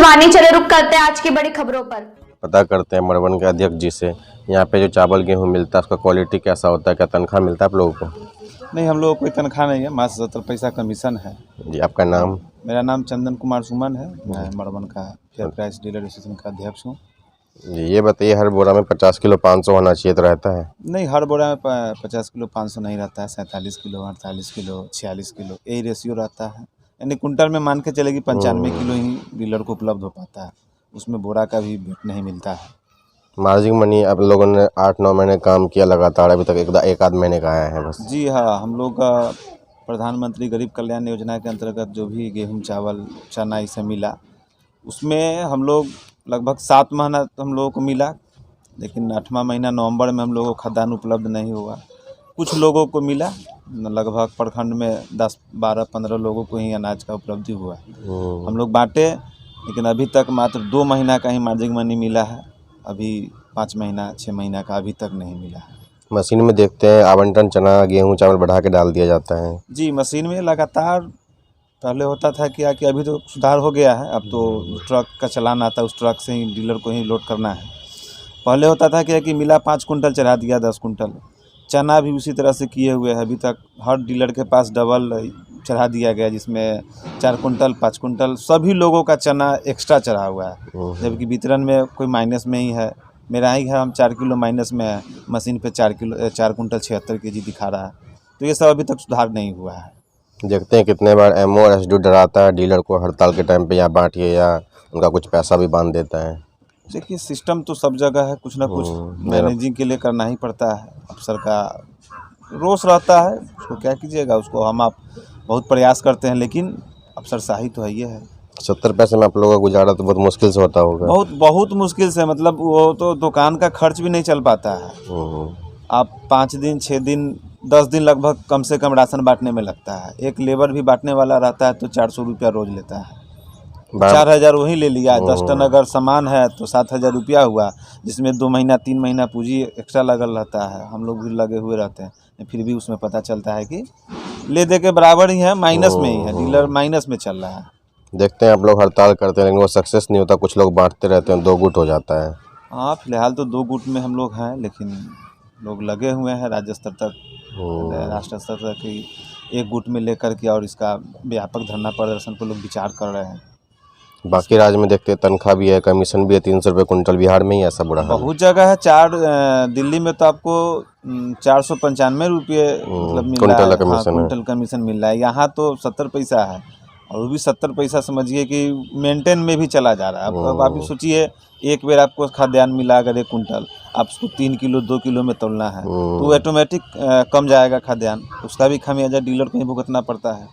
भवानी, चले रुक करते हैं आज की बड़ी खबरों पर। पता करते हैं मड़वन के अध्यक्ष जी से, यहाँ पे जो चावल गेहूँ मिलता है उसका क्वालिटी कैसा होता है, क्या तनख्वाह मिलता है आप लोगों को? नहीं, हम लोगों को कोई तनख्वाह नहीं है, मात्र 70 पैसा कमीशन है। जी, आपका नाम? मेरा नाम चंदन कुमार सुमन है, मैं मड़वन का फेयर प्राइस डीलर एसोसिएशन का अध्यक्ष हूँ। जी, ये बताइए हर बोरा में 50 किलो 500 होना चाहिए तो रहता है? नहीं, हर बोरा में 50 किलो 500 नहीं रहता है, 47 किलो 48 किलो 46 किलो यही रेशियो रहता है। यानी कुंटल में मान के चलेगी 95 किलो ही डीलर को उपलब्ध हो पाता है, उसमें बोरा का भी वेट नहीं मिलता है। मार्जिन मनी आप लोगों ने 8-9 महीने काम किया लगातार, अभी तक एक आध महीने का आया है बस? जी हाँ, हम लोग का प्रधानमंत्री गरीब कल्याण योजना के अंतर्गत जो भी गेहूँ चावल चना इसे मिला, उसमें हम लोग लगभग 7 महीना तो हम लोगों को मिला, लेकिन 8वां महीना नवंबर में हम लोगों को खाद्यान्न उपलब्ध नहीं हुआ। कुछ लोगों को मिला, लगभग प्रखंड में 10, 12, 15 लोगों को ही अनाज का उपलब्धि हुआ। हम लोग बांटे, लेकिन अभी तक मात्र 2 महीना का ही मार्जिन मनी मिला है, अभी 5 महीना 6 महीना का अभी तक नहीं मिला है। मशीन में देखते हैं आवंटन चना गेहूँ चावल बढ़ा के डाल दिया जाता है। जी, मशीन में लगातार पहले होता था क्या कि अभी तो सुधार हो गया है, अब तो ट्रक का चलान आता है, उस ट्रक से ही डीलर को ही लोड करना है। पहले होता था क्या कि मिला 5 कुंटल चढ़ा दिया 10 कुंटल, चना भी उसी तरह से किए हुए है। अभी तक हर डीलर के पास डबल चढ़ा दिया गया, जिसमें 4 कुंटल 5 कुंटल सभी लोगों का चना एक्स्ट्रा चढ़ा हुआ है, जबकि वितरण में कोई माइनस में ही है। मेरा ही है, हम 4 किलो माइनस में है, मशीन पे 4 कुंटल 76 केजी दिखा रहा है। तो ये सब अभी तक सुधार नहीं हुआ है। देखते हैं कितने बार एमओ और एसडीओ डराता है डीलर को हड़ताल के टाइम पे, या बांटिए या उनका कुछ पैसा भी बांध देता है। देखिए, सिस्टम तो सब जगह है, कुछ ना कुछ मैनेजिंग के लिए करना ही पड़ता है। अफसर का रोष रहता है, उसको क्या कीजिएगा, उसको आप बहुत प्रयास करते हैं, लेकिन अफसरशाही तो है ये है। 70 पैसे में आप लोगों का गुजारा तो बहुत मुश्किल से होता होगा? बहुत मुश्किल से, मतलब वो तो दुकान का खर्च भी नहीं चल पाता है। आप 5 दिन 6 दिन 10 दिन लगभग कम से कम राशन बांटने में लगता है। एक लेबर भी बांटने वाला रहता है तो 400 रुपया रोज लेता है, 4000 वही ले लिया। 10 टन अगर सामान है तो 7000 रुपया हुआ, जिसमें 2 महीना 3 महीना पूंजी एक्स्ट्रा लगल रहता है। हम लोग भी लगे हुए रहते हैं, फिर भी उसमें पता चलता है कि ले दे के बराबर ही है, माइनस में ही है, डीलर माइनस में चल रहा है। देखते हैं आप लोग हड़ताल करते हैं लेकिन वो सक्सेस नहीं होता, कुछ लोग बांटते रहते हैं, 2 गुट हो जाता है। हाँ, फिलहाल तो 2 गुट में हम लोग हैं, लेकिन लोग लगे हुए हैं राज्य स्तर तक, राष्ट्र स्तर तक की एक गुट में लेकर के, और इसका व्यापक धरना प्रदर्शन पर लोग विचार कर रहे हैं। बाकी राज्य में देखते हैं तनख्वाह भी है, कमीशन भी है, 300 रुपये कुंटल। बिहार में ही ऐसा बुरा हाल? बहुत जगह है। दिल्ली में तो आपको 495 रुपये मतलब मिल रहा है, कुंटल कमीशन मिल रहा है। यहाँ तो 70 पैसा है, और वो भी 70 पैसा समझिए कि मेंटेन में भी चला जा रहा है। अब आप सोचिए, एक बेर आपको खाद्यान्न मिला अगर 1 कुंटल, आप उसको 3 किलो 2 किलो में तोलना है तो ऑटोमेटिक कम जाएगा खाद्यान्न, उसका भी खामियाजा डीलर को ही भुगतना पड़ता है।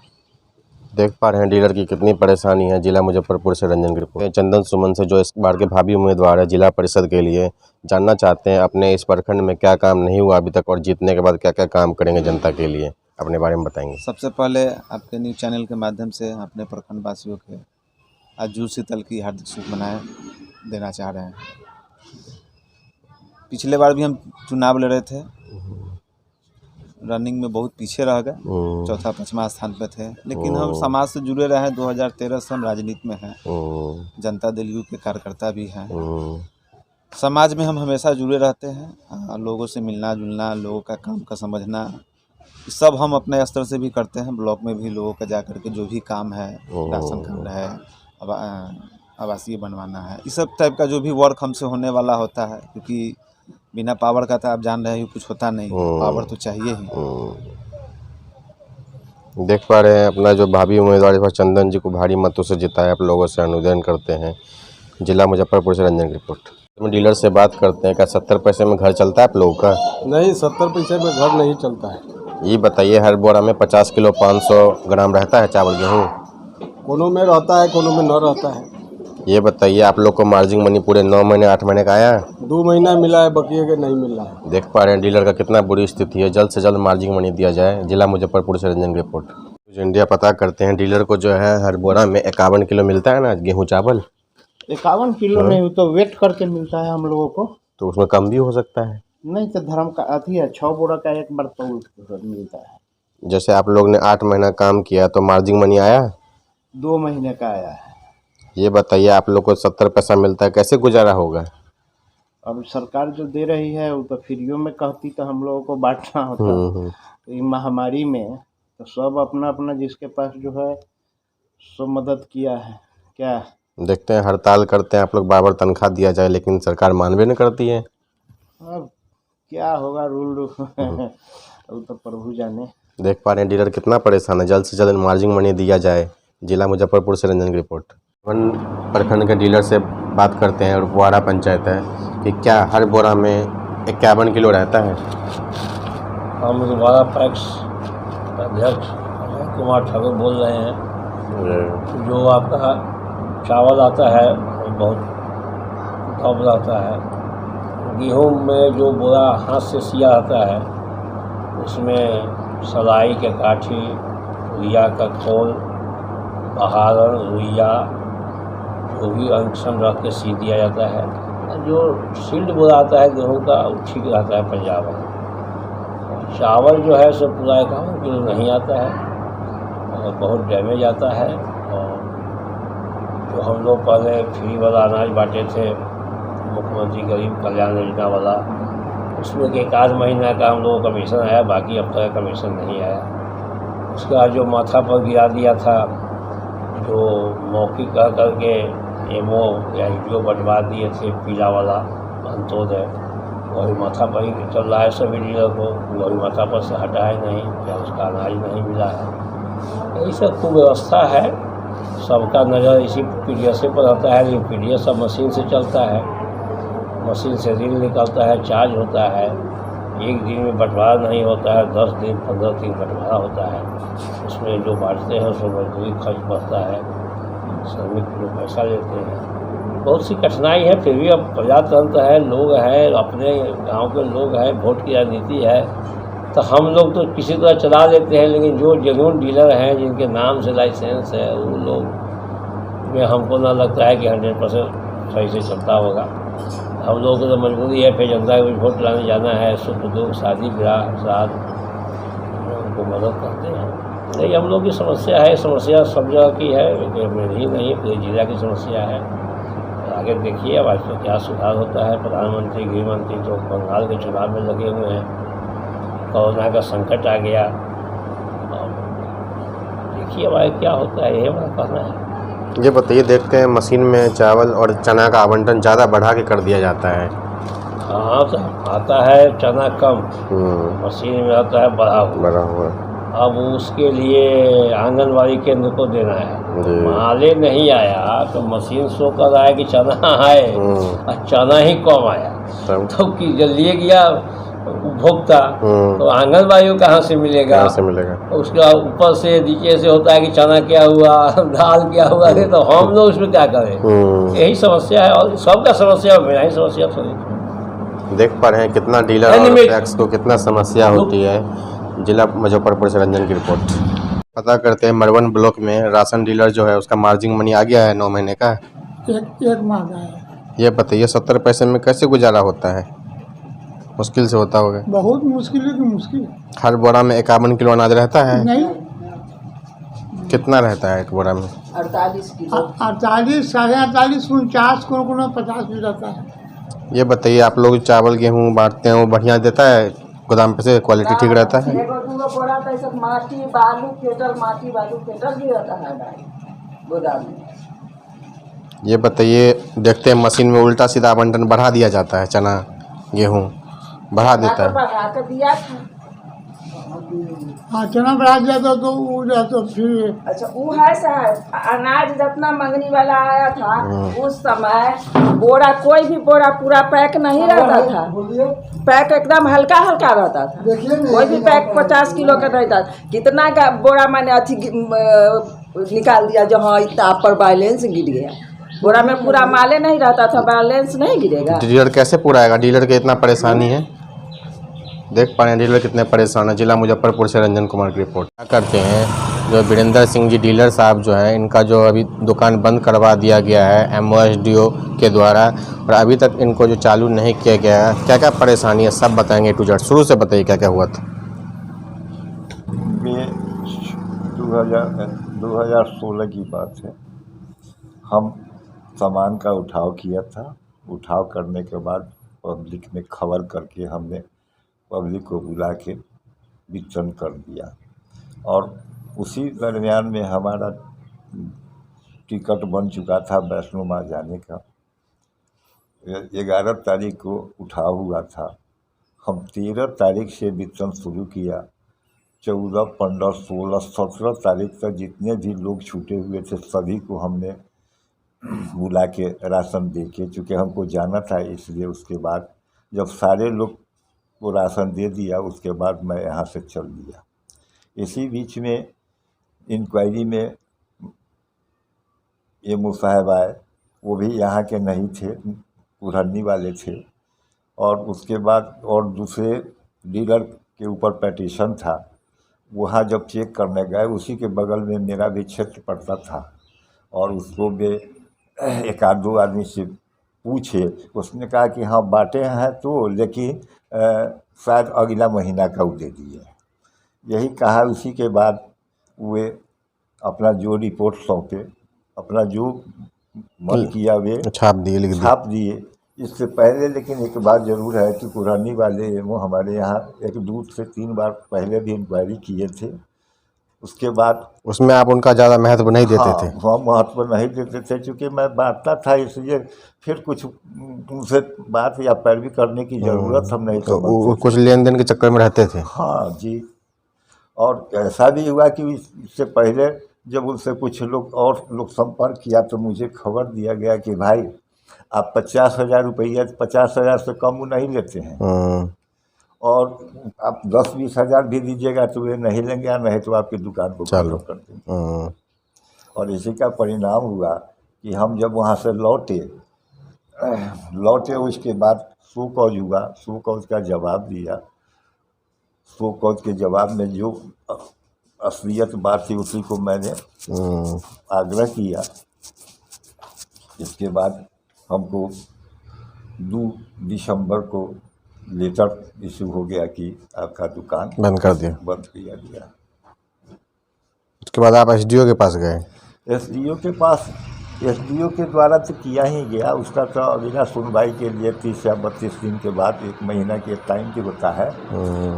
देख पा रहे हैं डीलर की कितनी परेशानी है। जिला मुजफ्फरपुर से रंजन की रिपोर्ट। चंदन सुमन से, जो इस बार के भावी उम्मीदवार है जिला परिषद के लिए, जानना चाहते हैं अपने इस प्रखंड में क्या काम नहीं हुआ अभी तक, और जीतने के बाद क्या क्या काम करेंगे जनता के लिए, अपने बारे में बताएंगे। सबसे पहले आपके न्यूज़ चैनल के माध्यम से अपने प्रखंड वासियों के आज जूड़ शीतल की हार्दिक शुभकामनाएं देना चाह रहे हैं। पिछले बार भी हम चुनाव लड़े थे, रनिंग में बहुत पीछे रह गए, 4था-5वां स्थान पे थे, लेकिन हम समाज से जुड़े रहे। 2013 से हम राजनीति में हैं, जनता दल यू के कार्यकर्ता भी हैं। समाज में हम हमेशा जुड़े रहते हैं, लोगों से मिलना जुलना, लोगों का काम का समझना, सब हम अपने स्तर से भी करते हैं। ब्लॉक में भी लोगों का जा करके जो भी काम है, राशन कार्ड है, आवासीय बनवाना है, इस सब टाइप का जो भी वर्क हमसे होने वाला होता है, क्योंकि बिना पावर का तो आप जान रहे हैं कुछ होता नहीं, पावर तो चाहिए ही। देख पा रहे हैं अपना जो भावी उम्मीदवार इस बार चंदन जी को भारी मतों से जिताया, आप लोगों से अनुरोध करते हैं। जिला मुजफ्फरपुर से रंजन की रिपोर्ट। हम डीलर से बात करते हैं, क्या 70 पैसे में घर चलता है आप लोगों का? नहीं, 70 पैसे में घर नहीं चलता है। ये बताइए हर बोरा में 50 किलो 500 ग्राम रहता है चावल गेहूँ? कोनो में रहता है, कोनो में न रहता है। ये बताइए आप लोग को मार्जिन मनी पूरे 9 महीने 8 महीने का आया? 2 महीना मिला है, बकिए के नहीं मिल रहा है। देख पा रहे हैं डीलर का कितना बुरी स्थिति है, जल्द से जल्द मार्जिन मनी दिया जाए। जिला मुजफ्फरपुर से रंजन की रिपोर्ट। जो इंडिया पता करते हैं, डीलर को जो है हर बोरा में 51 किलो मिलता है ना गेहूँ चावल? 51 किलो नहीं, तो वेट करके मिलता है हम लोगों को। तो उसमें कम भी हो सकता है? नहीं, तो धर्म का अथी है, 6 बोरा का एक बार तो मिलता है। जैसे आप लोग ने 8 महीना काम किया तो मार्जिन मनी आया? 2 महीने का आया है। ये बताइए, आप लोग को 70 पैसा मिलता है, कैसे गुजारा होगा? अब सरकार जो दे रही है वो तो फ्रीओ में कहती तो हम लोगों को बांटना होता। तो ये महामारी में तो सब अपना अपना जिसके पास जो है सब मदद किया है। क्या देखते हैं, हड़ताल करते हैं आप लोग, बार बार तनख्वाह दिया जाए, लेकिन सरकार मानवे नहीं करती है। अब क्या होगा रूल वो तो प्रभु जाने। देख पा रहे हैं डीलर कितना परेशान है, जल्द से जल्द मार्जिन मनी दिया जाए। जिला मुजफ्फरपुर से रंजन की रिपोर्ट। वन प्रखंड के डीलर से बात करते हैं, और बुआरा पंचायत है कि क्या हर बोरा में 51 किलो रहता है? हम दोबारा पैक्स अध्यक्ष अजय कुमार ठाकुर बोल रहे हैं। जो आपका चावल आता है वो बहुत टॉप रहता है। गेहूं में जो बोरा हाथ से सिया आता है उसमें सलाई के काठी, रुइया का खोल, बहारन, रुइया जो भी अंशन रख के सी दिया जाता है। जो सील्ड बोरा आता है गेहूं का वो ठीक रहता है पंजाब में। चावल जो है सो पूरा 51 किलो नहीं आता है और बहुत डैमेज आता है। और जो हम लोग पहले फ्री वाला अनाज बांटे थे मुख्यमंत्री गरीब कल्याण योजना वाला, उसमें एक आध महीना का हम लोगों को कमीशन आया, बाकी अब तक कमीशन नहीं आया। उसके बाद जो माथा पर गिरा दिया था, जो मौखिक कह करके एमओ या ईडीओ बंटवा दिए थे पीला वाला अंत्योदय, वही माथा पर ही चल रहा है सभी डीलर को, वही माथा पर से हटा है नहीं, या उसका अनाज नहीं मिला है। यही सब कुव्यवस्था है। सबका नज़र इसी पीडीएस पर रहता है, लेकिन पीडीएस सब मशीन से चलता है, मशीन से रील निकलता है, चार्ज होता है। एक दिन में बंटवारा नहीं होता है, 10 दिन 15 दिन बंटवारा होता है। उसमें जो बांटते हैं उसमें मजदूरी खर्च बढ़ता है, श्रमिक लोग पैसा लेते हैं। बहुत सी कठिनाई है, फिर भी अब प्रजातंत्र है, लोग हैं, अपने गांव के लोग हैं, वोट की राजनीति है, तो हम लोग तो किसी तरह चला लेते हैं। लेकिन जो जेन्युइन डीलर हैं जिनके नाम से लाइसेंस है वो लोग में हमको ना लगता है कि 100% सही से चलता होगा। हम लोगों को तो मजबूरी है, फिर जनता को वोट लाने जाना है, सुख दुख शादी ब्याह साथ उनको मदद करते हैं। नहीं, हम लोग की समस्या है, समस्या सब जगह की है, मेरी नहीं पूरे जिला की समस्या है। आगे देखिए अब आज तो क्या सुधार होता है। प्रधानमंत्री गृह मंत्री तो बंगाल के चुनाव में लगे हुए हैं, कोरोना का संकट आ गया, और देखिए अब क्या होता है, ये हमारा कहना है। ये बताइए, देखते हैं मशीन में चावल और चना का आवंटन ज़्यादा बढ़ा के कर दिया जाता है। हाँ, तो आता है चना कम, मशीन में आता है बढ़ा हुआ। अब उसके लिए आंगनबाड़ी केंद्र को देना है, माले नहीं आया तो मशीन शो कर रहा है कि चना है और चना ही कम आया, तो कि जल्दी गया उपभोक्ता, तो आंगनबाड़ी को कहाँ से मिलेगा? उसका ऊपर से नीचे से होता है कि चना क्या हुआ, दाल क्या हुआ है, तो हम लोग उसमें क्या करें? यही समस्या है, और सबका समस्या है, मेरा ही समस्या थोड़ी। देख पा रहे हैं कितना डीलर और टैक्स को कितना समस्या होती है। जिला मुजफ्फरपुर से रंजन की रिपोर्ट। पता करते हैं, मरवन ब्लॉक में राशन डीलर जो है उसका मार्जिन मनी आ गया है 9 महीने का, एक माह का है। ये बताइए 70 पैसे में कैसे गुजारा होता है? मुश्किल से होता होगा। बहुत मुश्किल है कि मुश्किल। हर बोरा में 51 किलो अनाज रहता है? नहीं, कितना रहता है एक बोरा में? 48 किलो, 48, 48, 49, कोनो 50 भी रहता है। ये बताइए, आप लोग चावल गेहूँ बांटते हैं वो बढ़िया देता है गोदाम पे से, क्वालिटी ठीक रहता है? माटी बालू फेटल भी रहता है गोदाम में। ये बताइए, देखते हैं मशीन में उल्टा सीधा आवंटन बढ़ा दिया जाता है, चना गेहूँ बढ़ा देता है। बढ़ा कर दिया था। हाँ, चना बढ़ा दिया था तो वो तो फिर अच्छा वो है साहब, अनाज जितना मंगनी वाला आया था उस समय बोरा, कोई भी बोरा पूरा पैक नहीं रहता था, पैक एकदम हल्का हल्का रहता था। कोई भी पैक 50 किलो का रहता था। कितना का बोरा मैंने अथी निकाल दिया जो हाँ इतना पर बैलेंस गिर गया। बोरा में पूरा माले नहीं रहता था, बैलेंस नहीं गिरेगा। डीलर कैसे पूरा आएगा? डीलर के इतना परेशानी है, देख पा रहे हैं डीलर कितने परेशान है। जिला मुजफ्फरपुर से रंजन कुमार की रिपोर्ट। क्या करते हैं, जो वीरेंद्र सिंह जी डीलर साहब जो है, इनका जो अभी दुकान बंद करवा दिया गया है MOSDO के द्वारा, और अभी तक इनको जो चालू नहीं किया गया है, क्या क्या परेशानी है सब बताएंगे टू जेड। शुरू से बताइए क्या क्या हुआ था। ये 2016 की बात है। हम सामान का उठाव किया था। उठाव करने के बाद पब्लिक में खबर करके हमने पब्लिक को बुला के वितरण कर दिया और उसी दरमियान में हमारा टिकट बन चुका था वैष्णो माँ जाने का। 11 तारीख को उठाव हुआ था। हम 13 तारीख से वितरण शुरू किया। 14, 15, 16, 17 तारीख तक जितने भी लोग छूटे हुए थे सभी को हमने बुला के राशन दे के, चूँकि हमको जाना था इसलिए उसके बाद जब सारे लोग को राशन दे दिया उसके बाद मैं यहाँ से चल दिया। इसी बीच में इंक्वायरी में एमओ साहब आए, वो भी यहाँ के नहीं थे, कुरहनी वाले थे। और उसके बाद और दूसरे डीलर के ऊपर पेटिशन था, वहाँ जब चेक करने गए उसी के बगल में मेरा भी क्षेत्र पड़ता था और उसको भी एक आध दो आदमी से पूछे, उसने कहा कि हाँ बांटे हैं तो, लेकिन शायद अगला महीना का वो दे दिए। यही कहा। उसी के बाद वे अपना जो रिपोर्ट सौंपे, अपना जो मन किया वे छाप दिए। इससे पहले लेकिन एक बात ज़रूर है कि कुरहनी वाले एमओ हमारे यहाँ 1 से 3 बार पहले भी इंक्वायरी किए थे। उसके बाद उसमें आप उनका ज़्यादा महत्व नहीं देते थे? हाँ, महत्व नहीं देते थे क्योंकि मैं बांटता था, इसलिए फिर कुछ उनसे बात या पैरवी करने की ज़रूरत हम नहीं समझते। कुछ लेन देन के चक्कर में रहते थे? हाँ जी। और ऐसा भी हुआ कि इससे पहले जब उनसे कुछ लोग और लोग संपर्क किया तो मुझे खबर दिया गया कि भाई आप 50,000 रुपया, 50,000 से कम वो नहीं लेते हैं और आप 10-20 हज़ार भी दीजिएगा तो वे नहीं लेंगे, या नहीं तो आपकी दुकान को चालू कर देंगे। और इसी का परिणाम हुआ कि हम जब वहाँ से लौटे उसके बाद शो कॉज हुआ। शो कॉज का जवाब दिया। शो कॉज के जवाब में जो असलियत बात थी उसी को मैंने आग्रह किया। इसके बाद हमको 2 दिसंबर को लेटर इशू हो गया कि आपका दुकान बंद कर दिया, बंद किया गया। उसके बाद आप एसडीओ के पास गए? एसडीओ के द्वारा तो किया ही गया। उसका तो बिना सुनवाई के लिए 30 या 32 दिन के बाद 1 महीना के टाइम की होता है।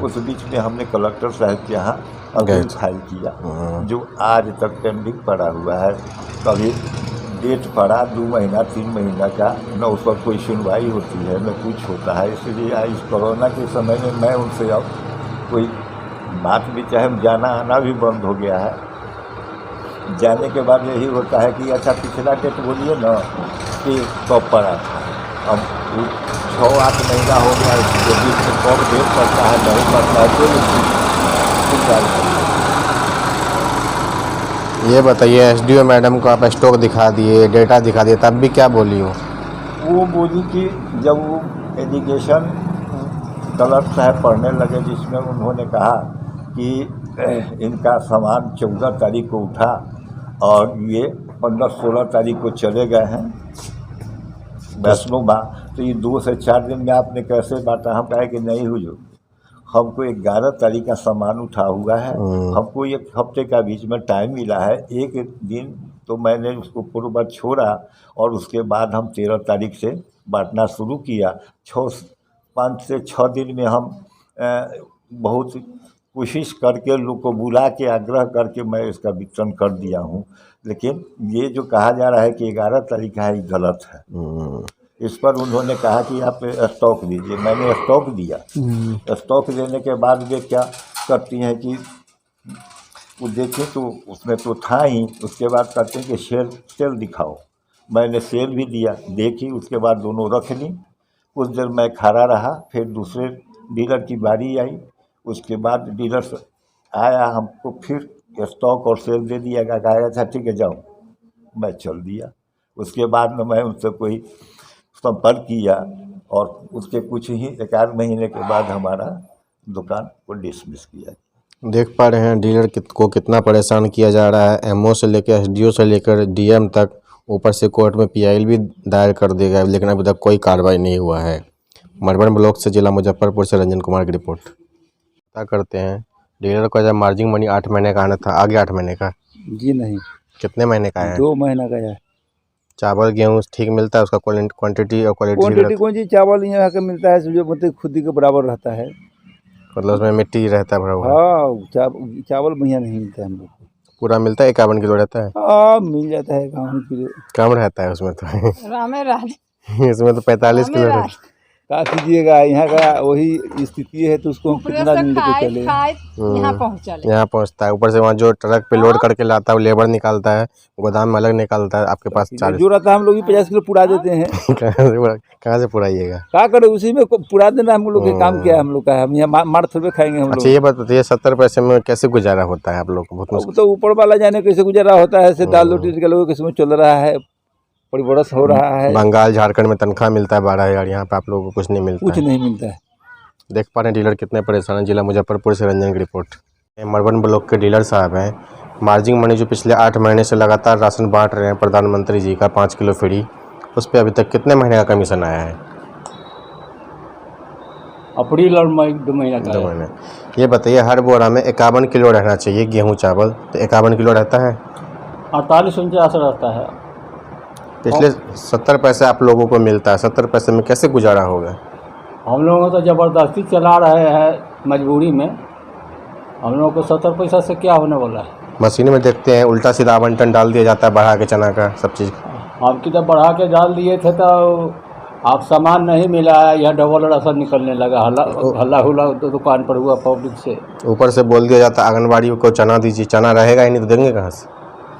उस बीच में हमने कलेक्टर साहब के यहाँ अपील फाइल किया, जो आज तक पेंडिंग पड़ा हुआ है। कभी डेट पड़ा 2 महीना 3 महीना का, न उस पर कोई सुनवाई होती है न कुछ होता है। इसलिए इस कोरोना के समय में मैं उनसे अब कोई बात भी, चाहे जाना आना भी बंद हो गया है। जाने के बाद यही होता है कि अच्छा पिछला डेट बोलिए ना कि कब पड़ा था। अब 6-8 महीना हो गया, इसके बीच में कब डेट पड़ता है नहीं पड़ता है तो ये बताइए, एसडीओ मैडम को आप स्टॉक दिखा दिए, डेटा दिखा दिए, तब भी क्या बोली हो? वो बोली कि जब वो एजुकेशन कलर साहब पढ़ने लगे, जिसमें उन्होंने कहा कि इनका सामान 14 तारीख को उठा और ये 15-16 तारीख को चले गए हैं वैष्णो माँ, तो ये 2 से 4 दिन में आपने कैसे बांटा? हम कहे कि नहीं हुजूर, हमको 11 तारीख का सामान उठा हुआ है, हमको 1 हफ्ते का बीच में टाइम मिला है। 1 दिन तो मैंने उसको पूर्व छोड़ा और उसके बाद हम 13 तारीख से बांटना शुरू किया। 5 से 6 दिन में हम बहुत कोशिश करके लोग को बुला के आग्रह करके मैं इसका वितरण कर दिया हूँ। लेकिन ये जो कहा जा रहा है कि 11 तारीख है, ये गलत है। इस पर उन्होंने कहा कि आप स्टॉक दीजिए। मैंने स्टॉक दिया। स्टॉक देने के बाद वे क्या करती हैं कि वो देखें तो उसमें तो था ही, उसके बाद कहते हैं कि सेल दिखाओ। मैंने सेल भी दिया, देखी, उसके बाद दोनों रख ली। कुछ देर मैं खड़ा रहा, फिर दूसरे डीलर की बारी आई। उसके बाद डीलर आया, हमको फिर स्टॉक और सेल दे दिया गया, कहा था ठीक है जाओ। मैं चल दिया। उसके बाद में मैं उनसे कोई संपर्क किया और उसके कुछ ही 1-8 महीने के बाद हमारा दुकान को डिसमिस किया। देख पा रहे हैं डीलर को कितना परेशान किया जा रहा है। एमओ से लेकर एसडीओ से लेकर डीएम तक, ऊपर से कोर्ट में पीआईएल भी दायर कर देगा, लेकिन अभी तक कोई कार्रवाई नहीं हुआ है। मधुबन ब्लॉक से जिला मुजफ्फरपुर से रंजन कुमार की रिपोर्ट। पता करते हैं, डीलर को जब मार्जिन मनी 8 महीने का आना था, आगे 8 महीने का? जी नहीं। कितने महीने का है? 2 महीना का है। चावल गेहूँ ठीक मिलता है, उसका क्वांटिटी और क्वालिटी क्वांटिटी कौन चीज़ चावल यहाँ का मिलता है जो मतलब खुद ही के बराबर रहता है। मतलब उसमें मिट्टी रहता है भरा हुआ? हाँ चावल बढ़िया नहीं मिलता है हम लोग को। पूरा मिलता है 51 किलो रहता है? हाँ मिल जाता है 51 किलो। कम रहता है उसमें तो रामे राज इसमें तो 45 किलो रहता है। क्या कीजिएगा, यहाँ का वही स्थिति है तो उसको हम कितना दिन लेके चले। यहाँ पहुँचा यहाँ पहुँचता है, ऊपर से वहाँ जो ट्रक पे लोड करके लाता है वो लेबर निकालता है, गोदाम में अलग निकालता है। आपके पास 40 जो रहता है हम लोग भी 50 किलो पुरा देते हैं। कहाँ से पुराइएगा? क्या करें, उसी में पुरा देना हम लोग का काम किया है हम लोग का। हम यहाँ मार थोड़े खाएंगे हम लोग। अच्छा ये बात बताइए, 70 पैसे में कैसे गुजारा होता है आप लोग को? बहुत मुश्किल। तो ऊपर वाला जाने कैसे गुजारा होता है, ऐसे दाल रोटी के लोग किस्मत चल रहा है, परिवर्तन हो रहा है। बंगाल झारखंड में तनख्वाह मिलता है 12,000, यहाँ पे आप लोगों को कुछ नहीं मिलता। कुछ नहीं मिलता है। देख पा रहे हैं डीलर कितने परेशान हैं। जिला मुजफ्फरपुर से रंजन की रिपोर्ट। मरवन ब्लॉक के डीलर साहब हैं। मार्जिन मनी जो पिछले 8 महीने से लगातार राशन बांट रहे हैं प्रधानमंत्री जी का 5 किलो फ्री, उस पर अभी तक कितने महीने का कमीशन आया है? अप्रैल और मई 2 महीना का 2 महीने। ये बताइए, हर बोरा में 51 किलो रहना चाहिए गेहूँ चावल, तो 51 किलो रहता है? 48-49 रहता है। पिछले 70 पैसे आप लोगों को मिलता है, 70 पैसे में कैसे गुजारा होगा? हम लोगों तो ज़बरदस्ती चला रहे हैं मजबूरी में। हम लोगों को 70 पैसा से क्या होने वाला है? मशीन में देखते हैं उल्टा सीधा आवंटन डाल दिया जाता है बढ़ा के चना का सब चीज़। आपकी जब बढ़ा के डाल दिए थे तो आप सामान नहीं मिला है, यह डबल राशन निकलने लगा। हल्ला हुला तो दुकान पर हुआ पब्लिक से। ऊपर से बोल दिया जाता है आंगनबाड़ी को चना दीजिए, चना रहेगा ही नहीं तो देंगे कहाँ से?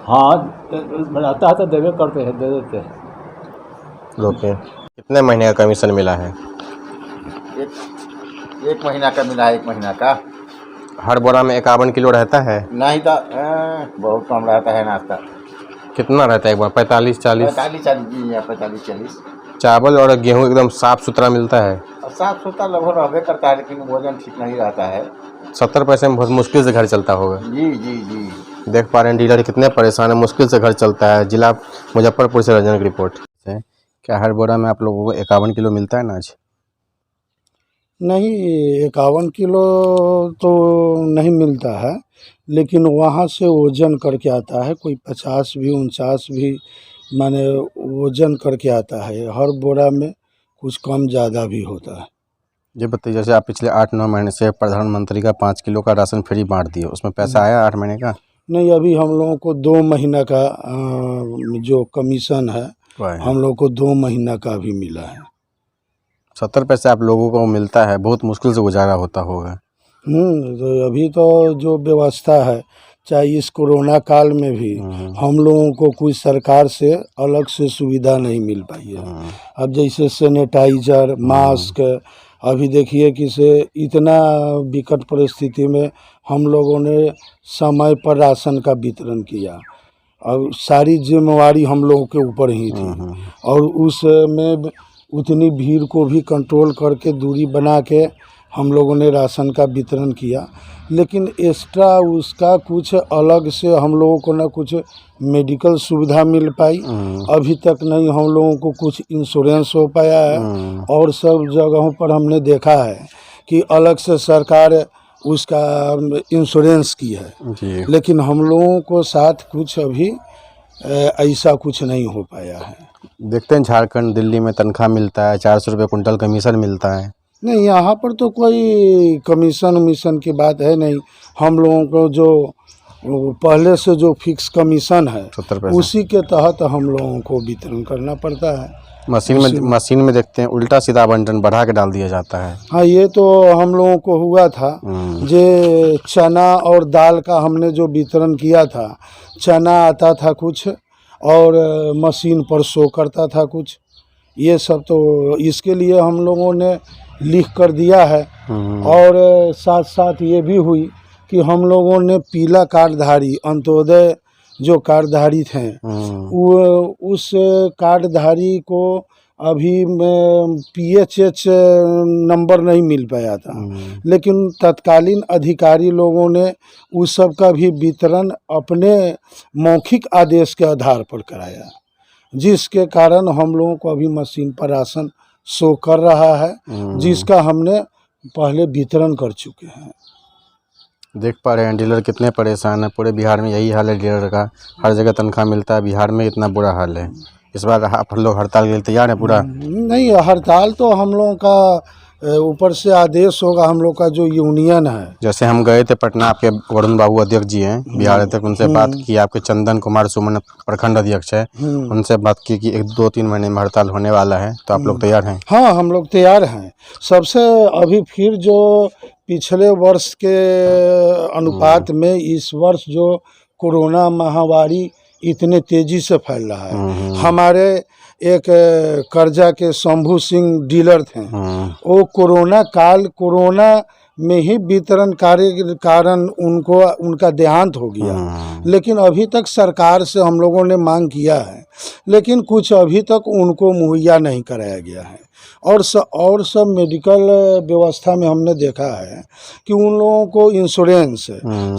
हाँ रहता है तो देवे करते हैं, दे देते हैं लोग के। कितने महीने का कमीशन मिला है? एक महीना का मिला है, 1 महीना का। हर बोरा में 51 किलो रहता है? नहीं तो बहुत कम रहता है नाश्ता। कितना रहता है एक बार? 45-40? 45-40 जी, यहाँ 45-40। चावल और गेहूँ एकदम साफ सुथरा मिलता है? साफ सुथरा लगभग रहबे करता है, लेकिन भोजन ठीक नहीं रहता है। 70 पैसे में बहुत मुश्किल से घर चलता होगा। जी जी जी। देख पा रहे हैं डीलर कितने परेशान है, मुश्किल से घर चलता है। जिला मुजफ्फरपुर से रंजन की रिपोर्ट। क्या हर बोरा में आप लोगों को 51 किलो मिलता है अनाज? नहीं, 51 किलो तो नहीं मिलता है, लेकिन वहाँ से वज़न करके आता है। कोई 50 भी 49 भी माने वज़न करके आता है। हर बोरा में कुछ कम ज़्यादा भी होता है। ये बताइए, जैसे आप पिछले 8-9 महीने से प्रधानमंत्री का 5 किलो का राशन फ्री बांट दिए, उसमें पैसा आया 8 महीने का? नहीं, अभी हम लोगों को 2 महीना का जो कमीशन है हम लोग को 2 महीना का भी मिला है। 70 पैसे आप लोगों को मिलता है, बहुत मुश्किल से गुजारा होता होगा। तो अभी तो जो व्यवस्था है, चाहे इस कोरोना काल में भी हम लोगों को कुछ सरकार से अलग से सुविधा नहीं मिल पाई है। अब जैसे सैनिटाइजर, मास्क, अभी देखिए कि से इतना विकट परिस्थिति में हम लोगों ने समय पर राशन का वितरण किया। अब सारी जिम्मेवारी हम लोगों के ऊपर ही थी, और उसमें उतनी भीड़ को भी कंट्रोल करके दूरी बना के हम लोगों ने राशन का वितरण किया। लेकिन एक्स्ट्रा उसका कुछ अलग से हम लोगों को ना कुछ मेडिकल सुविधा मिल पाई, अभी तक नहीं हम लोगों को कुछ इंश्योरेंस हो पाया है। और सब जगहों पर हमने देखा है कि अलग से सरकार उसका इंश्योरेंस की है, लेकिन हम लोगों को साथ कुछ अभी ऐसा कुछ नहीं हो पाया है। देखते हैं झारखंड दिल्ली में तनख्वाह मिलता है, 400 रुपये कुंटल कमीशन मिलता है। नहीं, यहाँ पर तो कोई कमीशन उमीशन की बात है नहीं। हम लोगों को जो पहले से जो फिक्स कमीशन है उसी के तहत हम लोगों को वितरण करना पड़ता है। मशीन में देखते हैं उल्टा सीधा आवंटन बढ़ा के डाल दिया जाता है। हाँ, ये तो हम लोगों को हुआ था। जे चना और दाल का हमने जो वितरण किया था, चना आता था कुछ और मशीन पर शो करता था कुछ। ये सब तो इसके लिए हम लोगों ने लिख कर दिया है। और साथ साथ ये भी हुई कि हम लोगों ने पीला कार्डधारी अंत्योदय जो कार्डधारी थे वो उस कार्डधारी को अभी PHH नंबर नहीं मिल पाया था, लेकिन तत्कालीन अधिकारी लोगों ने उस सब का भी वितरण अपने मौखिक आदेश के आधार पर कराया, जिसके कारण हम लोगों को अभी मशीन पर राशन शो कर रहा है, जिसका हमने पहले वितरण कर चुके हैं। देख पा रहे हैं डीलर कितने परेशान है। पूरे बिहार में यही हाल है डीलर का, हर जगह तनख्वाह मिलता है, बिहार में इतना बुरा हाल है। इस बार आप लोग हड़ताल के लिए तैयार हैं पूरा? नहीं, हड़ताल तो हम लोगों का ऊपर से आदेश होगा, हम लोग का जो यूनियन है। जैसे हम गए थे पटना, आपके वरुण बाबू अध्यक्ष जी हैं बिहार तक, उनसे बात की, आपके चंदन कुमार सुमन प्रखंड अध्यक्ष है, उनसे बात की कि 1-2-3 महीने में हड़ताल होने वाला है, तो आप लोग तैयार हैं? हाँ, हम लोग तैयार हैं। सबसे अभी फिर जो पिछले वर्ष के अनुपात में इस वर्ष जो कोरोना महामारी इतने तेजी से फैल रहा है, हमारे एक कर्जा के शंभू सिंह डीलर थे, वो कोरोना में ही वितरण कार्य के कारण उनका देहांत हो गया। लेकिन अभी तक सरकार से हम लोगों ने मांग किया है, लेकिन कुछ अभी तक उनको मुहैया नहीं कराया गया है। और सब मेडिकल व्यवस्था में हमने देखा है कि उन लोगों को इंश्योरेंस,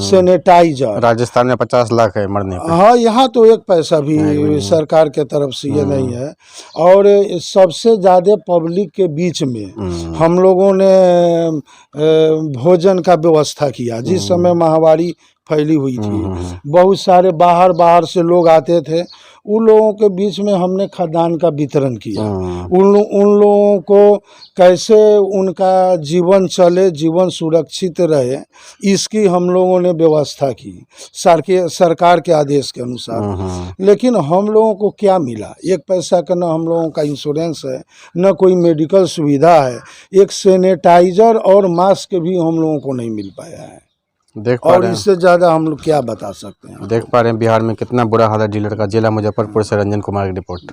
सैनिटाइजर, राजस्थान में 50 लाख है मरने पे। हाँ, यहाँ तो एक पैसा भी सरकार के तरफ से ये नहीं है। और सबसे ज़्यादा पब्लिक के बीच में हम लोगों ने भोजन का व्यवस्था किया। जिस समय महामारी फैली हुई थी, बहुत सारे बाहर से लोग आते थे, उन लोगों के बीच में हमने खाद्यान्न का वितरण किया। उन लोगों को कैसे उनका जीवन चले, जीवन सुरक्षित रहे, इसकी हम लोगों ने व्यवस्था की सरकार के आदेश के अनुसार। लेकिन हम लोगों को क्या मिला? एक पैसा का न हम लोगों का इंश्योरेंस है, न कोई मेडिकल सुविधा है, एक सैनिटाइजर और मास्क भी हम लोगों को नहीं मिल पाया है। और इससे ज़्यादा हम लोग क्या बता सकते हैं? देख पा रहे हैं बिहार में कितना बुरा हाल है डीलर का। जिला मुजफ्फरपुर से रंजन कुमार की रिपोर्ट।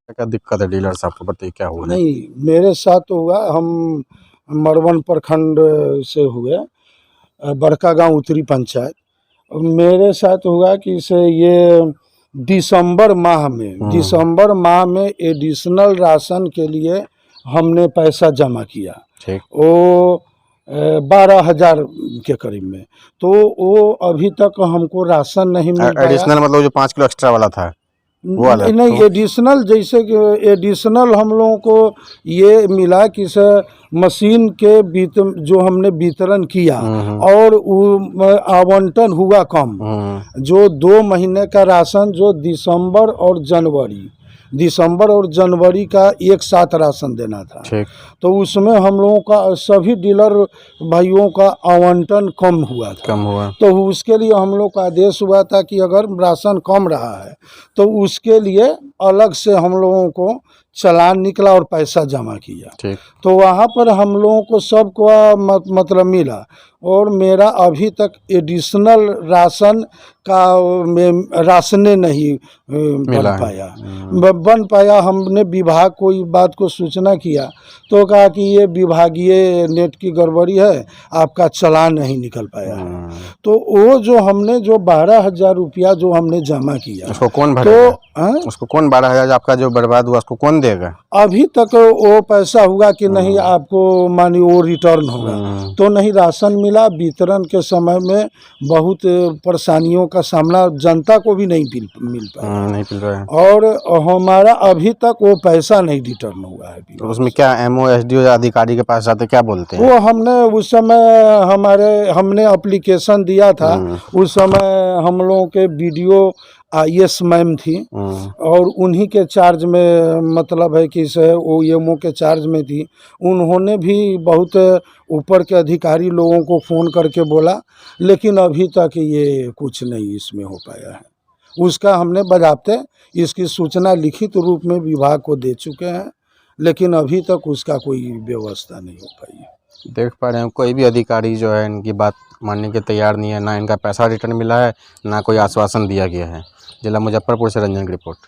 क्या दिक्कत है डीलर साहब को, बताइए क्या हुआ? नहीं, मेरे साथ तो हुआ, हम मरवन प्रखंड से हुए, बड़का गांव उत्तरी पंचायत। मेरे साथ हुआ कि से ये दिसंबर माह में एडिशनल राशन के लिए हमने पैसा जमा किया। वो 12,000 के करीब में, तो वो अभी तक हमको राशन नहीं मिल पाया। एडिशनल मतलब जो 5 किलो एक्स्ट्रा वाला था वो वाला? नहीं, एडिशनल, जैसे कि एडिशनल हम लोगों को ये मिला कि सर मशीन के जो हमने वितरण किया और आवंटन हुआ कम। जो 2 महीने का राशन जो दिसंबर और जनवरी का एक साथ राशन देना था, तो उसमें हम लोगों का सभी डीलर भाइयों का आवंटन कम हुआ। तो उसके लिए हम लोग का आदेश हुआ था कि अगर राशन कम रहा है तो उसके लिए अलग से हम लोगों को चालान निकला और पैसा जमा किया। तो वहाँ पर हम लोगों को सबको मतलब मिला। और मेरा अभी तक एडिशनल राशन का राशने नहीं बन पाया। हमने विभाग को इस बात को सूचना किया तो कहा कि ये विभागीय नेट की गड़बड़ी है, आपका चालान नहीं निकल पाया है। तो वो जो हमने 12,000 रुपया जो हमने जमा किया, उसको कौन भरेगा? उसको कौन 12,000 आपका जो बर्बाद हुआ उसको कौन देगा? अभी तक वो पैसा हुआ कि नहीं आपको मानी वो रिटर्न होगा तो नहीं राशन मिला। वितरण के समय में बहुत परेशानियों का सामना जनता को भी नहीं मिल पाया। और हमारा अभी तक वो पैसा नहीं रिटर्न हुआ है। तो उसमें क्या एमओ एसडीओ अधिकारी के पास जाते क्या बोलते हैं? वो हमने उस समय हमने एप्लीकेशन दिया था। उस समय हम लोगों के वीडियो IS मैम थी और उन्हीं के चार्ज में मतलब है कि OMO के चार्ज में थी। उन्होंने भी बहुत ऊपर के अधिकारी लोगों को फ़ोन करके बोला, लेकिन अभी तक ये कुछ नहीं इसमें हो पाया है। उसका हमने बजाते इसकी सूचना लिखित रूप में विभाग को दे चुके हैं, लेकिन अभी तक उसका कोई व्यवस्था नहीं हो पाई है। देख पा रहे हैं कोई भी अधिकारी जो है इनकी बात मानने के तैयार नहीं है, ना इनका पैसा रिटर्न मिला है, ना कोई आश्वासन दिया गया है। जिला मुजफ्फरपुर से रंजन की रिपोर्ट।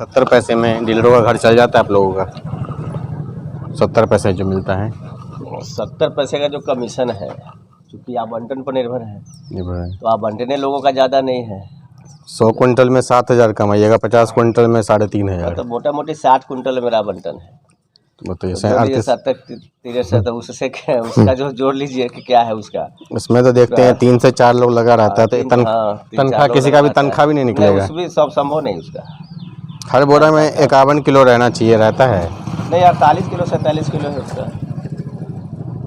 70 पैसे में डीलरों का घर चल जाता है आप लोगों का? 70 पैसे जो मिलता है, 70 पैसे का जो कमीशन है, क्योंकि आवंटन पर निर्भर है, तो आवंटन लोगों का ज़्यादा नहीं है। 100 कुंटल में 7,000 कमाइएगा, 50 कुंटल में 3,500। तो मोटा मोटी 60 कुंटल मेरा आवंटन है। बताइए, 70 तो उससे उसका जो जोड़ लीजिए कि क्या है उसका। उसमें तो देखते हैं 3 से 4 लोग लगा रहता है, तो तनख्वाह किसी का भी तनख्वाह भी नहीं निकलेगा। उसमें सब संभव नहीं उसका। हर बोरा में 51 किलो रहना चाहिए, रहता है नहीं? 48 किलो 47 किलो है उसका।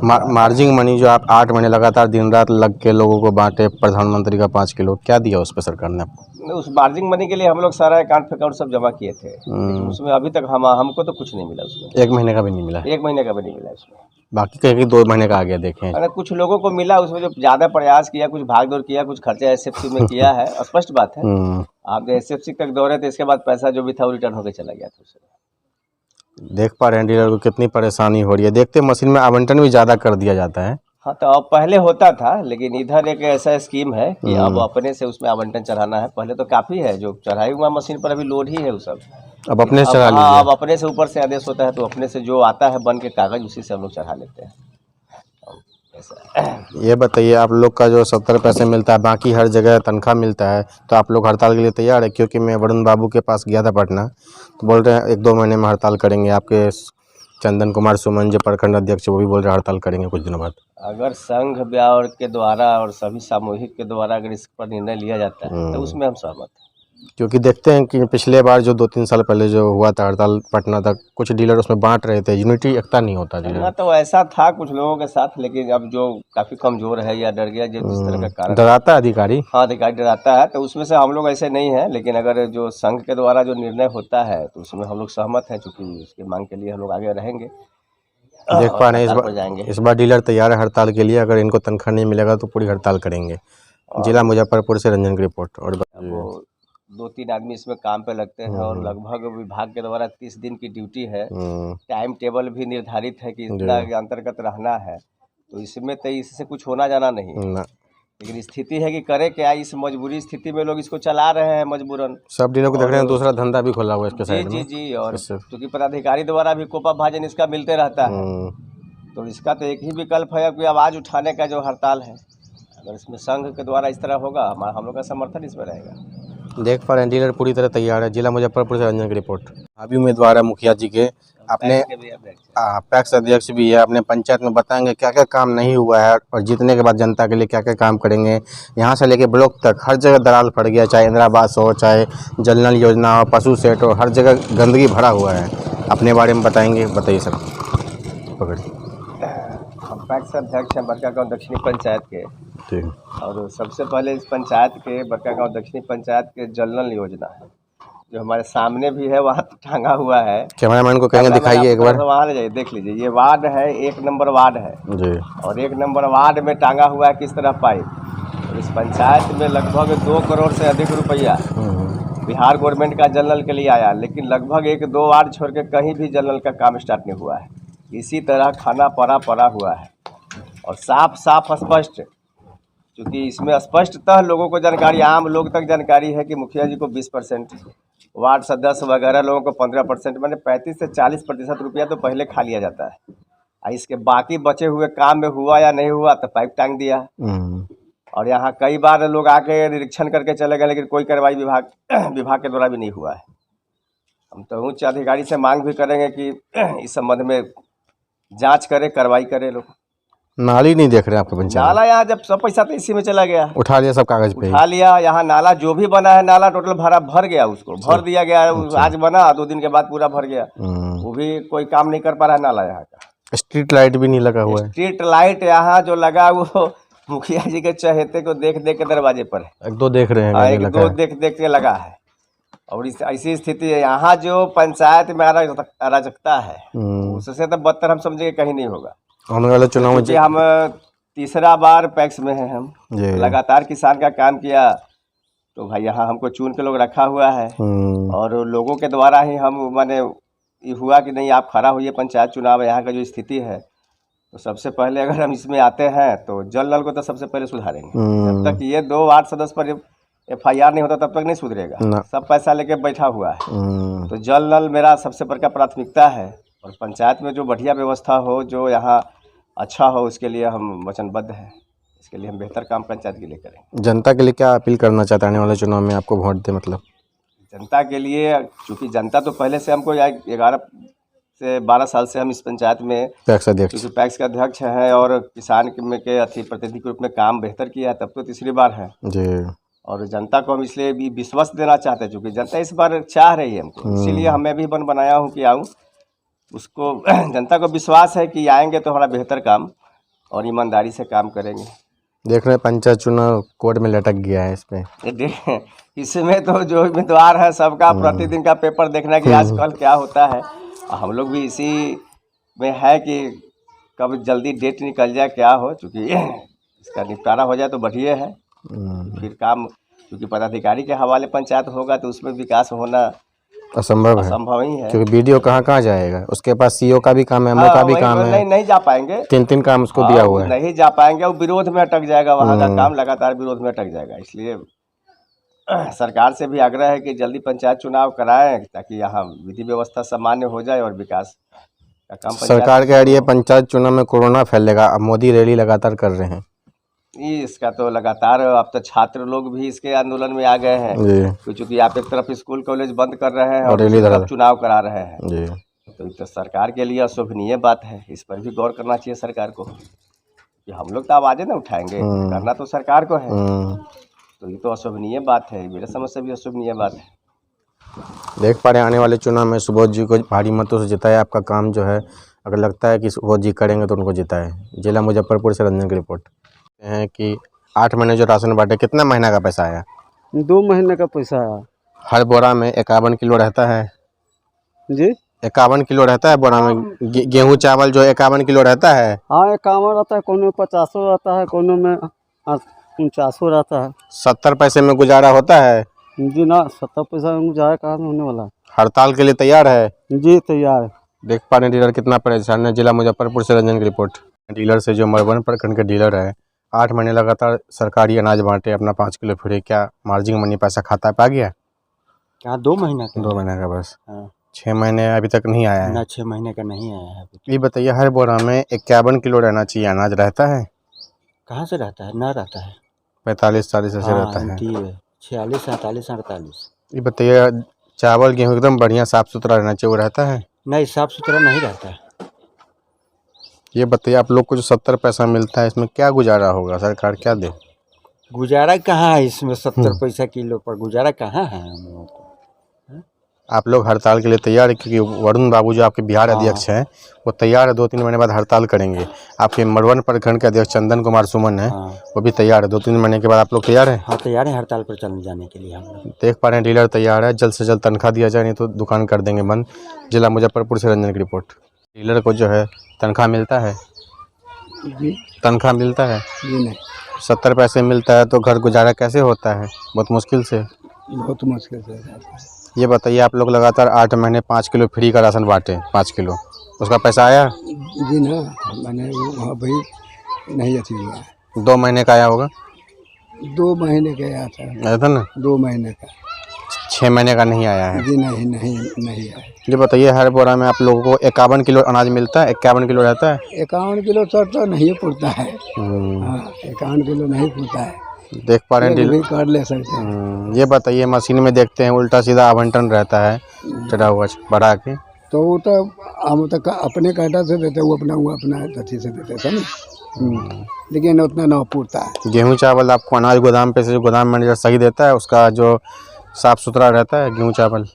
मार्जिन मनी जो आप 8 महीने लगातार दिन रात लग के लोगों को बांटे, प्रधानमंत्री का 5 किलो, क्या दिया उस पर सरकार ने आपको? उस मार्जिन मनी के लिए हम लोग सारा अकाउंट सब जमा किए थे, लेकिन उसमें अभी तक हमको तो कुछ नहीं मिला उसमें। 1 महीने का भी नहीं मिला? 1 महीने का भी नहीं मिला उसमें। बाकी कहीं 2 महीने का आ गया देखें। अगर कुछ लोगों को मिला उसमें जो ज़्यादा प्रयास किया, कुछ भाग दौड़ किया, कुछ खर्चा SFC में किया है, स्पष्ट बात है। आप SFC तक दौड़े तो इसके बाद पैसा जो भी था वो रिटर्न होकर चला गया था उससे। देख पा रहे हैं डीलर को कितनी परेशानी हो रही है। देखते मशीन में आवंटन भी ज़्यादा कर दिया जाता है। हाँ, तो अब पहले होता था, लेकिन इधर एक ऐसा स्कीम है कि अब अपने से उसमें आवंटन चढ़ाना है। पहले तो काफ़ी है, जो चढ़ाई हुआ मशीन पर अभी लोड ही है वो सब। अब अपने से चढ़ा हाँ, लीजिए। अब अपने से ऊपर से आदेश होता है तो अपने से जो आता है बन के कागज उसी से हम लोग चढ़ा लेते हैं। ये बताइए, आप लोग का जो 70 पैसे मिलता है, बाकी हर जगह तनख्वाह मिलता है, तो आप लोग हड़ताल के लिए तैयार है? क्योंकि मैं वरुण बाबू के पास गया था पटना, तो बोल रहे हैं 1-2 महीने में हड़ताल करेंगे। आपके चंदन कुमार सुमन जो प्रखंड अध्यक्ष, वो भी बोल रहे हैं हड़ताल करेंगे कुछ दिनों बाद। अगर संघ व्यावर के द्वारा और सभी सामूहिक के द्वारा अगर इस पर निर्णय लिया जाता है तो उसमें हम सहमत हैं। क्योंकि देखते हैं कि पिछले बार जो 2-3 साल पहले जो हुआ था हड़ताल पटना तक, कुछ डीलर उसमें बांट रहे थे, यूनिटी एकता नहीं होता ना डीलर। तो ऐसा था कुछ लोगों के साथ, लेकिन अब जो काफ़ी कमज़ोर है या डर गया, जो जिस तरह का कारण, डराता है अधिकारी। हाँ, अधिकारी डराता है, तो उसमें से हम लोग ऐसे नहीं हैं। लेकिन अगर जो संघ के द्वारा जो निर्णय होता है तो उसमें हम लोग सहमत हैं, चूँकि उसकी मांग के लिए हम लोग आगे रहेंगे। देख पा रहे हैं जाएंगे। इस बार डीलर तैयार है हड़ताल के लिए। अगर इनको तनख्वाह नहीं मिलेगा तो पूरी हड़ताल करेंगे। जिला मुजफ्फरपुर से रंजन की रिपोर्ट। और वो 2-3 आदमी इसमें काम पे लगते हैं और लगभग विभाग के द्वारा 30 दिन की ड्यूटी है। टाइम टेबल भी निर्धारित है कि इतना के अंतर्गत रहना है, तो इसमें तो इससे कुछ होना जाना नहीं है। लेकिन स्थिति है कि करे क्या, इस मजबूरी स्थिति में लोग इसको चला रहे हैं मजबूरन। सब डीलर को देख रहे हैं, दूसरा धंधा भी खोला हुआ है इसके साइड में। जी, और क्योंकि पदाधिकारी द्वारा भी कोपा भाजन इसका मिलते रहता है, तो इसका तो एक ही विकल्प है कि आवाज़ उठाने का जो हड़ताल है। अगर इसमें संघ के द्वारा इस तरह होगा, हम लोग का समर्थन इसमें रहेगा। देख पा रहे हैं डीलर पूरी तरह तैयार है। जिला मुजफ्फरपुर से रंजन की रिपोर्ट। अभी उम्मीदवार है मुखिया जी के, अपने पैक्स अध्यक्ष भी है। अपने पंचायत में बताएंगे क्या क्या काम नहीं हुआ है और जीतने के बाद जनता के लिए क्या क्या काम करेंगे। यहाँ से लेके ब्लॉक तक हर जगह दरार पड़ गया, चाहे इंदिरा आवास हो, चाहे जल नल योजना हो, पशु सेट हो, हर जगह गंदगी भरा हुआ है। अपने बारे में बताएंगे, बताइए सर। पकड़िए। हम पैक्स अध्यक्ष हैं बड़कागांव दक्षिणी पंचायत के। ठीक। और सबसे पहले इस पंचायत के बड़कागांव दक्षिणी पंचायत के जल नल योजना है जो हमारे सामने भी है, वहाँ टांगा हुआ है। कैमरामैन को कहेंगे दिखाइए एक बार। वहाँ ले जाइए, देख लीजिए। ये वार्ड है, 1 नंबर वार्ड है जी। और 1 नंबर वार्ड में टांगा हुआ है किस तरह पाइप। और इस पंचायत में लगभग 2 करोड़ से अधिक रुपया बिहार गवर्नमेंट का जल नल के लिए आया, लेकिन लगभग 1-2 वार्ड छोड़ के कहीं भी जल नल का काम स्टार्ट नहीं हुआ है। इसी तरह खाना पड़ा हुआ है और साफ स्पष्ट, क्योंकि इसमें स्पष्टतः लोगों को जानकारी, आम लोग तक जानकारी है कि मुखिया जी को 20%, वार्ड सदस्य वगैरह लोगों को 15%, मैंने 35 से 40% रुपया तो पहले खा लिया जाता है। इसके बाकी बचे हुए काम में हुआ या नहीं हुआ तो पाइप टांग दिया। और यहाँ कई बार लोग आके निरीक्षण करके चले गए, लेकिन कोई कार्रवाई विभाग के द्वारा भी नहीं हुआ है। हम तो उच्च अधिकारी से मांग भी करेंगे कि इस संबंध में जांच करे, कार्रवाई करे। लोग नाली नहीं देख रहे हैं आपके पंचायत? नाला यहाँ जब सब पैसा तो इसी में चला गया, उठा लिया सब कागज पे, उठा लिया। यहाँ नाला जो भी बना है, नाला टोटल भर गया, उसको भर दिया गया। आज बना, 2 दिन के बाद पूरा भर गया। वो भी कोई काम नहीं कर पा रहा है नाला यहाँ का। स्ट्रीट लाइट भी नहीं लगा हुआ है। स्ट्रीट लाइट यहाँ जो लगा वो मुखिया जी के चहेते को देख के दरवाजे पर है। 1-2 देख रहे हैं, 1-2 देख के लगा है। और ऐसी स्थिति है यहाँ, जो पंचायत में अराजकता है उससे तो बदतर हम समझे कहीं नहीं होगा। आने वाले चुनाव में हम तीसरा बार पैक्स में हैं, हम लगातार किसान का काम किया, तो भाई यहाँ हमको चुन के लोग रखा हुआ है और लोगों के द्वारा ही हम, माने ये हुआ कि नहीं आप खड़ा होइए, पंचायत चुनाव यहाँ का जो स्थिति है, तो सबसे पहले अगर हम इसमें आते हैं तो जल नल को तो सबसे पहले सुधारेंगे। जब तक ये 2 वार्ड सदस्य पर FIR नहीं होता तब तक नहीं सुधरेगा। सब पैसा लेके बैठा हुआ है। तो जल नल मेरा सबसे बड़ा प्राथमिकता है और पंचायत में जो बढ़िया व्यवस्था हो, जो यहाँ अच्छा हो, उसके लिए हम वचनबद्ध हैं। इसके लिए हम बेहतर काम पंचायत के लिए करेंगे। जनता के लिए क्या अपील करना चाहते हैं आने वाले चुनाव में आपको वोट दे? मतलब जनता के लिए, क्योंकि जनता तो पहले से हमको 11 से 12 साल से हम इस पंचायत में पैक्स अध्यक्ष, क्योंकि पैक्स के अध्यक्ष हैं और किसान के प्रतिनिधि के रूप में काम बेहतर किया है, तब तो तीसरी बार है जी। और जनता को हम इसलिए भी विश्वास देना चाहते हैं, क्योंकि जनता इस बार चाह रही है हमको, इसीलिए हमें भी बनाया हूँ कि आऊँ। उसको जनता को विश्वास है कि आएंगे तो हमारा बेहतर काम और ईमानदारी से काम करेंगे। देख रहे हैं पंचायत चुनाव कोर्ट में लटक गया है इसमें। इसमें तो जो उम्मीदवार है सबका प्रतिदिन का पेपर देखना कि आजकल क्या होता है। हम लोग भी इसी में है कि कब जल्दी डेट निकल जाए क्या हो, क्योंकि इसका निपटारा हो जाए तो बढ़िया है। फिर काम क्योंकि पदाधिकारी के हवाले पंचायत होगा तो उसमें विकास होना असंभव ही है, क्योंकि वीडियो कहाँ जाएगा, उसके पास सीओ का भी काम है, एमओ का भी काम है। नहीं जा पाएंगे, 3 काम उसको दिया हुआ है, नहीं जा पाएंगे, वो विरोध में अटक जाएगा, वहाँ का काम लगातार विरोध में अटक जाएगा। इसलिए सरकार से भी आग्रह है कि जल्दी पंचायत चुनाव कराएं ताकि यहाँ विधि व्यवस्था सामान्य हो जाए और विकास का काम। सरकार कह रही है पंचायत चुनाव में कोरोना फैलेगा, अब मोदी रैली लगातार कर रहे हैं। इसका तो लगातार अब तो छात्र लोग भी इसके आंदोलन में आ गए हैं, क्योंकि आप एक तरफ स्कूल कॉलेज बंद कर रहे हैं और दूसरी तरफ चुनाव करा रहे हैं। तो सरकार के लिए अशोभनीय बात है, इस पर भी गौर करना चाहिए सरकार को कि हम लोग तो आवाजें ना उठाएंगे, करना तो सरकार को है। तो ये तो अशोभनीय बात है, मेरे समझ से भी अशोभनीय बात है। देख पा रहे हैं आने वाले चुनाव में सुबोध जी को भारी मतों से जिताया। आपका काम जो है, अगर लगता है कि सुबोध जी करेंगे तो उनको जिताए। जिला मुजफ्फरपुर से रंजन की रिपोर्ट है कि 8 महीने जो राशन बांटे, कितना महीना का पैसा आया? 2 महीने का पैसा आया। हर बोरा में 51 किलो रहता है जी, 51 किलो रहता है बोरा में। गेहूं चावल जो 51 किलो रहता है। हाँ 51 रहता है, कोनो में 50 रहता है, कोनो में 49 रहता है। 70 पैसे में गुजारा होता है? जी ना, 70 पैसा में गुजारा कहाँ होने वाला। हड़ताल के लिए तैयार है? जी तैयार। देख पा रहे डीलर कितना परेशान है। जिला मुजफ्फरपुर से रंजन की रिपोर्ट। डीलर से जो मरवन प्रखंड के डीलर है, 8 महीने लगातार सरकारी अनाज बांटे, अपना 5 किलो फ्री, क्या मार्जिन मनी पैसा खाता पा गया? क्या 2 महीना का? 2 महीने का बस। हाँ। 6 महीने अभी तक नहीं आया है ना, 6 महीने का नहीं आया है। ये बताइए, हर बोरा में 51 किलो रहना चाहिए, अनाज रहता है? कहाँ से रहता है? ना रहता है। 45-40 ऐसे रहता है। 46, 47, 48। ये बताइए, चावल गेहूँ एकदम बढ़िया साफ सुथरा रहना चाहिए, वो रहता है? नहीं, साफ सुथरा नहीं रहता है। ये बताइए, आप लोग को जो 70 पैसा मिलता है, इसमें क्या गुजारा होगा? सरकार क्या दे? गुजारा कहाँ है इसमें? 70 पैसा किलो पर गुजारा कहाँ है हम लोगों को? आप लोग हड़ताल के लिए तैयार है? क्योंकि वरुण बाबू जो आपके बिहार अध्यक्ष हैं, वो तैयार है, 2-3 महीने बाद हड़ताल करेंगे। आपके मरवन प्रखंड के अध्यक्ष चंदन कुमार सुमन है, वो भी तैयार है। 2-3 महीने के बाद आप लोग तैयार हैं? हाँ तैयार है हड़ताल पर चलने जाने के लिए हम लोग। देख पा रहे हैं डीलर तैयार है, जल्द से जल्द तनख्वाह दिया जाए, नहीं तो दुकान कर देंगे बंद। जिला मुजफ्फरपुर से रंजन की रिपोर्ट। डीलर को जो है तनख्वाह मिलता है? जी तनख्वाह मिलता है? जी नहीं, 70 पैसे मिलता है तो घर गुजारा कैसे होता है? बहुत मुश्किल से। बहुत मुश्किल से रहता है। ये बताइए, आप लोग लगातार 8 महीने 5 किलो फ्री का राशन बांटे, 5 किलो, उसका पैसा आया? जी ना, मैंने वहाँ भाई नहीं अच्छी हुआ है। 2 महीने का आया होगा? 2 महीने का आया था। आया था ना? 2 महीने का। 6 महीने का नहीं आया है? जी नहीं आया। ये बताइए, हर बोरा में आप लोगों को 51 किलो अनाज मिलता है? 51 किलो रहता है? 51 किलो तो नहीं पुरता है। हाँ 51 किलो नहीं पुरता है। देख पा रहे हैं कर ले सकते हैं। ये बताइए, मशीन में देखते हैं उल्टा सीधा आवंटन रहता है चढ़ा हुआ बढ़ा के, तो वो तो हम तो अपने काटा से देते, वो अपना अच्छी से देते, समझ। लेकिन उतना ना पुरता है। गेहूं चावल आपको अनाज गोदाम पे से जो गोदाम मैनेजर सही देता है, उसका जो साफ सुथरा रहता है गेहूं चावल?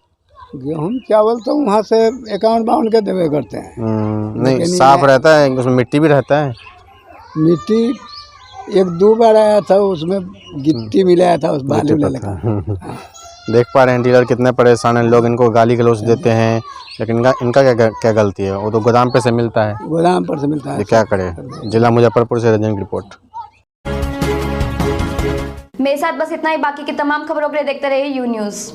गेहूँ चावल तो वहाँ से 51-52 के देवे करते हैं। नहीं, साफ रहता है, उसमें मिट्टी भी रहता है? मिट्टी 1-2 बार आया था, उसमें गिट्टी मिलाया था, उस बालू ले लगा। देख पा रहे हैं डीलर कितने परेशान हैं। लोग इनको गाली गलौज देते हैं, लेकिन इनका क्या गलती है? वो तो गोदाम पे से मिलता है। गोदाम पर से मिलता है। क्या करे। जिला मुजफ्फरपुर से रंजन की रिपोर्ट। मेरे साथ बस इतना ही। बाकी की तमाम खबरों के लिए देखते रहिए यू न्यूज़।